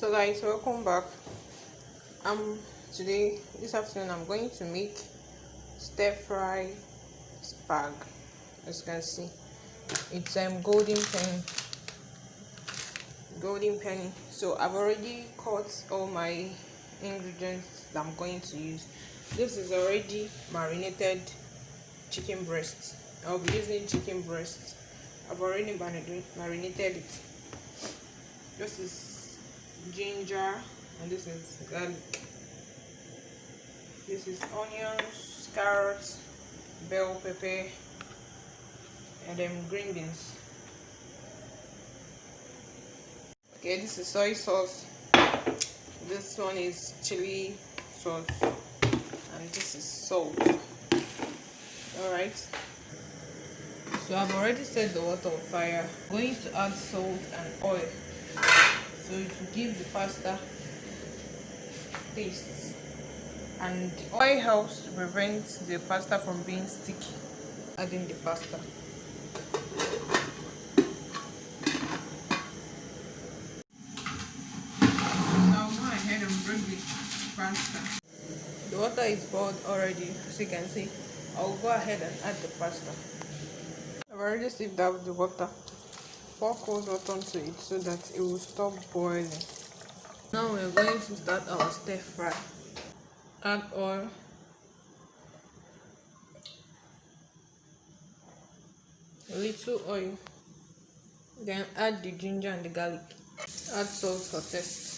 So guys, welcome back. Today this afternoon I'm going to make stir fry spag. As you can see, it's golden penny. So I've already cut all my ingredients that I'm going to use. This is already marinated chicken breast. I'll be using chicken breast. I've already marinated it. This is ginger and this is garlic. This is onions, carrots, bell pepper, and then green beans. Okay, this is soy sauce. This one is chili sauce, and this is salt. Alright, so I've already set the water on fire. I'm going to add salt and oil so it will give the pasta taste, and the oil helps to prevent the pasta from being sticky. Adding the pasta. Now go ahead and bring the pasta. The water is boiled already, as you can see. I'll go ahead and add the pasta. I've already sieved out the water. Pour cold water onto it so that it will stop boiling. Now we're going to start our stir fry. Add oil. A little oil. Then add the ginger and the garlic. Add salt for taste.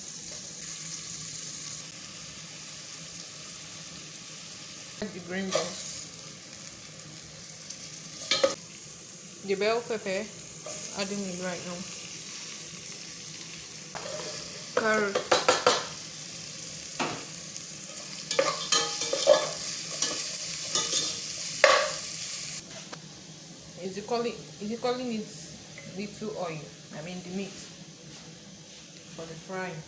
Add the green beans. The bell pepper, adding it right now. Carrot. Is calling it little oil. I mean the meat for the frying.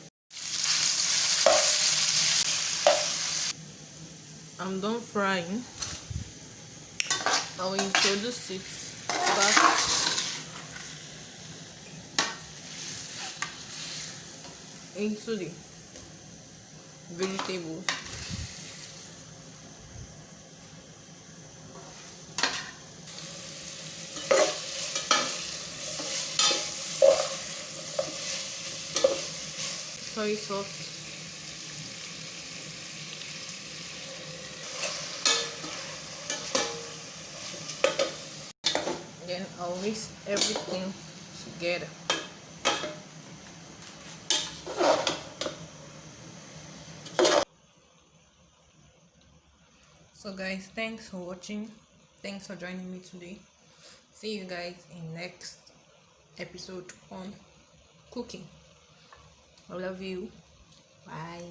I'm done frying. I will introduce it back into the vegetables. Soy sauce. Then I'll mix everything together. So guys, thanks for watching. Thanks for joining me today. See you guys in next episode on cooking. I love you. Bye.